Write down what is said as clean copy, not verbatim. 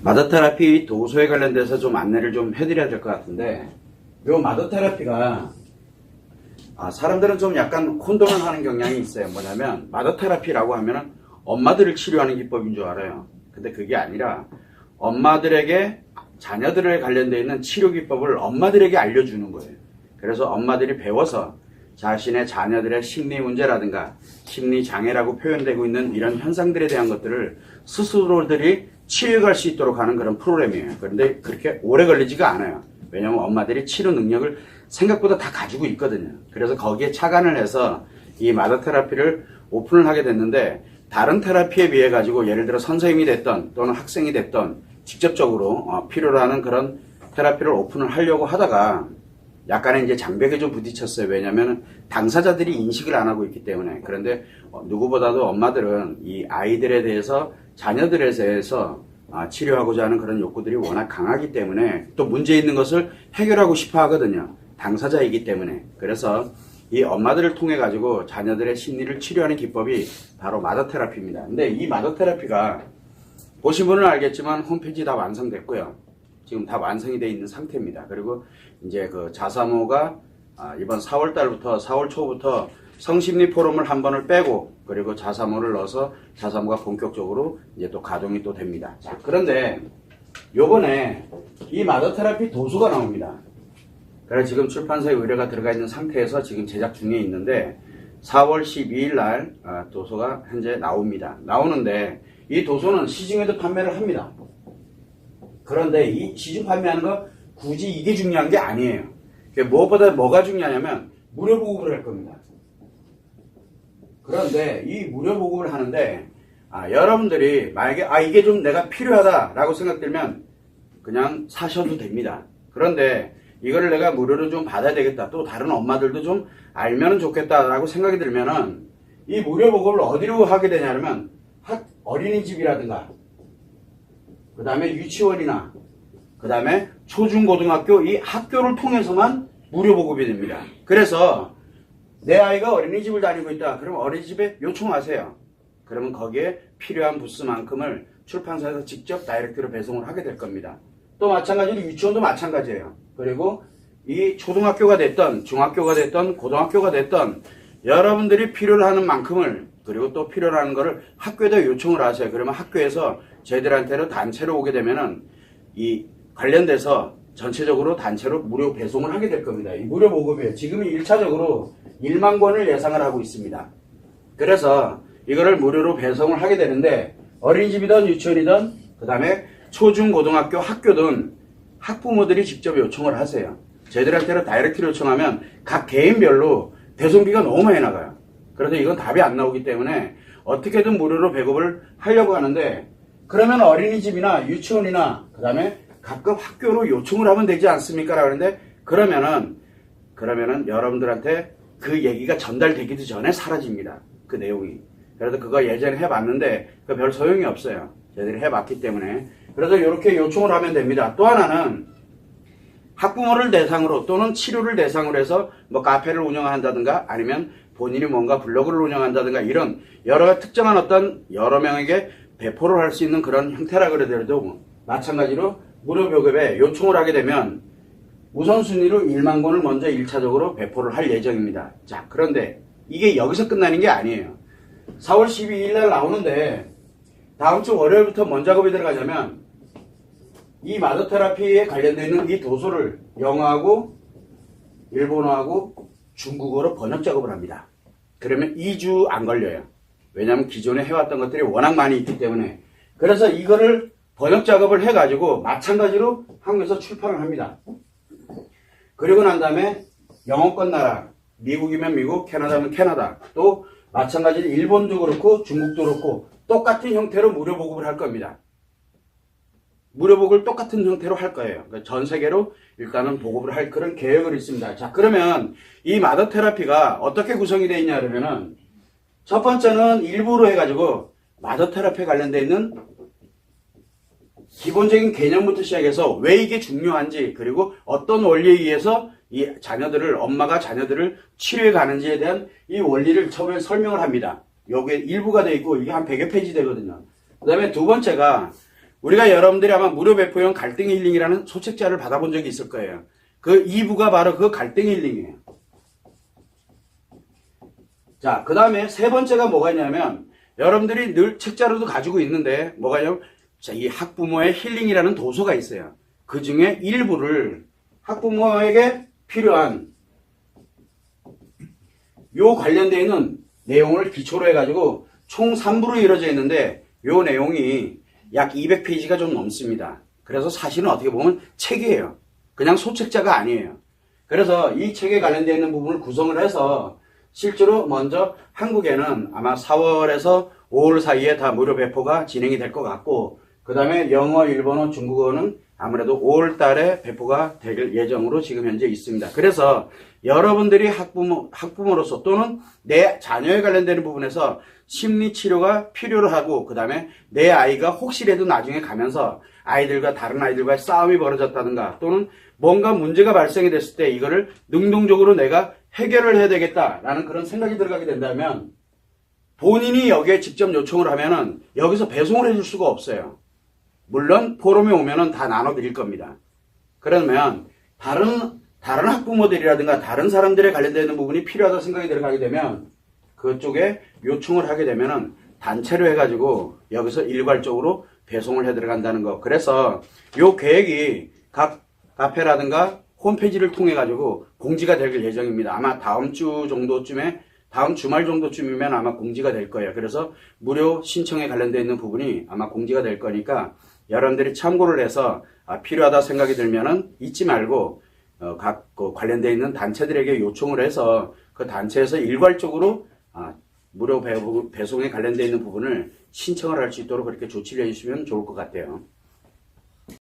마더 테라피 도소에 관련돼서 좀 안내를 좀 해드려야 될 것 같은데, 요 마더 테라피가 사람들은 좀 약간 혼돈을 하는 경향이 있어요. 뭐냐면 마더 테라피라고 하면은 엄마들을 치료하는 기법인 줄 알아요. 근데 그게 아니라 엄마들에게 자녀들에 관련되어 있는 치료 기법을 엄마들에게 알려주는 거예요. 그래서 엄마들이 배워서 자신의 자녀들의 심리 문제라든가 심리 장애라고 표현되고 있는 이런 현상들에 대한 것들을 스스로들이 치유할 수 있도록 하는 그런 프로그램이에요. 그런데 그렇게 오래 걸리지가 않아요. 왜냐하면 엄마들이 치료 능력을 생각보다 다 가지고 있거든요. 그래서 거기에 착안을 해서 이 마더 테라피를 오픈을 하게 됐는데, 다른 테라피에 비해 가지고 예를 들어 선생님이 됐던 또는 학생이 됐던 직접적으로 필요로 하는 그런 테라피를 오픈을 하려고 하다가 약간의 이제 장벽에 좀 부딪혔어요. 왜냐하면 당사자들이 인식을 안 하고 있기 때문에. 그런데 누구보다도 엄마들은 이 아이들에 대해서, 자녀들에 대해서 치료하고자 하는 그런 욕구들이 워낙 강하기 때문에 또 문제 있는 것을 해결하고 싶어 하거든요. 당사자이기 때문에. 그래서 이 엄마들을 통해 가지고 자녀들의 심리를 치료하는 기법이 바로 마더 테라피입니다. 근데 이 마더 테라피가 보신 분은 알겠지만 홈페이지 다 완성됐고요. 지금 다 완성이 되어 있는 상태입니다. 그리고 이제 그 자사모가 이번 4월 달부터 4월 초부터 성심리 포럼을 한 번을 빼고 그리고 자사모를 넣어서 자사모가 본격적으로 이제 또 가동이 또 됩니다. 자, 그런데 요번에 이 마더 테라피 도서가 나옵니다. 그래서 지금 출판사에 의뢰가 들어가 있는 상태에서 지금 제작 중에 있는데 4월 12일 날 도서가 현재 나옵니다. 나오는데 이 도서는 시중에도 판매를 합니다. 그런데 이 시중 판매하는 거 굳이 이게 중요한 게 아니에요. 무엇보다 뭐가 중요하냐면 무료 보급을 할 겁니다. 그런데 이 무료 보급을 하는데 여러분들이 만약에 이게 좀 내가 필요하다라고 생각들면 그냥 사셔도 됩니다. 그런데 이거를 내가 무료로 좀 받아야 되겠다, 또 다른 엄마들도 좀 알면 좋겠다라고 생각이 들면은 이 무료 보급을 어디로 하게 되냐면 어린이집이라든가 그 다음에 유치원이나 그 다음에 초중고등학교 이 학교를 통해서만 무료 보급이 됩니다. 그래서 내 아이가 어린이집을 다니고 있다 그러면 어린이집에 요청하세요. 그러면 거기에 필요한 부스만큼을 출판사에서 직접 다이렉트로 배송을 하게 될 겁니다. 또 마찬가지로 유치원도 마찬가지예요. 그리고 이 초등학교가 됐던 중학교가 됐던 고등학교가 됐던 여러분들이 필요로 하는 만큼을, 그리고 또 필요로 하는 거를 학교에다 요청을 하세요. 그러면 학교에서 저희들한테로 단체로 오게 되면은 이 관련돼서 전체적으로 단체로 무료 배송을 하게 될 겁니다. 이 무료 보급이에요. 지금 1차적으로 1만 권을 예상을 하고 있습니다. 그래서 이거를 무료로 배송을 하게 되는데 어린이집이든 유치원이든 그 다음에 초중고등학교 학교든 학부모들이 직접 요청을 하세요. 저희들한테로 다이렉트로 요청하면 각 개인별로 배송비가 너무 많이 나가요. 그래서 이건 답이 안 나오기 때문에 어떻게든 무료로 배급을 하려고 하는데, 그러면 어린이집이나 유치원이나 그 다음에 각급 학교로 요청을 하면 되지 않습니까? 그러는데 그러면은 여러분들한테 그 얘기가 전달되기도 전에 사라집니다. 그 내용이. 그래서 그거 예전에 해봤는데 그 별 소용이 없어요. 저희들이 해봤기 때문에. 그래서 이렇게 요청을 하면 됩니다. 또 하나는 학부모를 대상으로 또는 치료를 대상으로 해서 뭐 카페를 운영한다든가 아니면 본인이 뭔가 블로그를 운영한다든가 이런 여러 특정한 어떤 여러 명에게 배포를 할 수 있는 그런 형태라 그러더라도 마찬가지로 무료 보급에 요청을 하게 되면 우선순위로 1만 권을 먼저 1차적으로 배포를 할 예정입니다. 자, 그런데 이게 여기서 끝나는 게 아니에요. 4월 12일 날 나오는데 다음 주 월요일부터 뭔 작업이 들어가냐면 이 마더 테라피에 관련되어 있는 이 도서를 영어하고 일본어하고 중국어로 번역 작업을 합니다. 그러면 2주 안 걸려요. 왜냐하면 기존에 해왔던 것들이 워낙 많이 있기 때문에. 그래서 이거를 번역 작업을 해가지고 마찬가지로 한국에서 출판을 합니다. 그리고 난 다음에 영어권 나라, 미국이면 미국, 캐나다면 캐나다, 또 마찬가지로 일본도 그렇고 중국도 그렇고 똑같은 형태로 무료 보급을 할 겁니다. 무료 보급을 똑같은 형태로 할 거예요. 그러니까 전 세계로 일단은 보급을 할 그런 계획을 있습니다. 자, 그러면 이 마더 테라피가 어떻게 구성이 되어 있냐 그러면은 첫 번째는 일부로 해가지고 마더 테라피에 관련되어 있는 기본적인 개념부터 시작해서 왜 이게 중요한지, 그리고 어떤 원리에 의해서 이 자녀들을, 엄마가 자녀들을 치료해 가는지에 대한 이 원리를 처음에 설명을 합니다. 요게 일부가 되어 있고 이게 한 100여 페이지 되거든요. 그 다음에 두 번째가 우리가 여러분들이 아마 무료 배포용 갈등 힐링이라는 소책자를 받아본 적이 있을 거예요. 그 2부가 바로 그 갈등 힐링이에요. 자, 그 다음에 세 번째가 뭐가 있냐면 여러분들이 늘 책자로도 가지고 있는데 뭐가 있냐면 자, 이 학부모의 힐링이라는 도서가 있어요. 그 중에 일부를 학부모에게 필요한 요 관련되어 있는 내용을 기초로 해가지고 총 3부로 이루어져 있는데 요 내용이 약 200페이지가 좀 넘습니다. 그래서 사실은 어떻게 보면 책이에요. 그냥 소책자가 아니에요. 그래서 이 책에 관련되어 있는 부분을 구성을 해서 실제로 먼저 한국에는 아마 4월에서 5월 사이에 다 무료 배포가 진행이 될 것 같고 그 다음에 영어, 일본어, 중국어는 아무래도 5월 달에 배포가 될 예정으로 지금 현재 있습니다. 그래서 여러분들이 학부모로서 또는 내 자녀에 관련되는 부분에서 심리치료가 필요로 하고 그 다음에 내 아이가 혹시라도 나중에 가면서 아이들과 다른 아이들과의 싸움이 벌어졌다든가 또는 뭔가 문제가 발생이 됐을 때 이거를 능동적으로 내가 해결을 해야 되겠다라는 그런 생각이 들어가게 된다면 본인이 여기에 직접 요청을 하면은 여기서 배송을 해줄 수가 없어요. 물론 포럼에 오면은 다 나눠드릴 겁니다. 그러면 다른 학부모들이라든가 다른 사람들에 관련되는 부분이 필요하다 생각이 들어가게 되면 그쪽에 요청을 하게 되면은 단체로 해가지고 여기서 일괄적으로 배송을 해 들어간다는 거. 그래서 요 계획이 각 카페라든가 홈페이지를 통해 가지고 공지가 될 예정입니다. 아마 다음 주 정도쯤에 다음 주말 정도쯤이면 아마 공지가 될 거예요. 그래서 무료 신청에 관련되어 있는 부분이 아마 공지가 될 거니까 여러분들이 참고를 해서 필요하다 생각이 들면은 잊지 말고 각 관련되어 있는 단체들에게 요청을 해서 그 단체에서 일괄적으로 무료 배송에 관련되어 있는 부분을 신청을 할 수 있도록 그렇게 조치를 해주시면 좋을 것 같아요.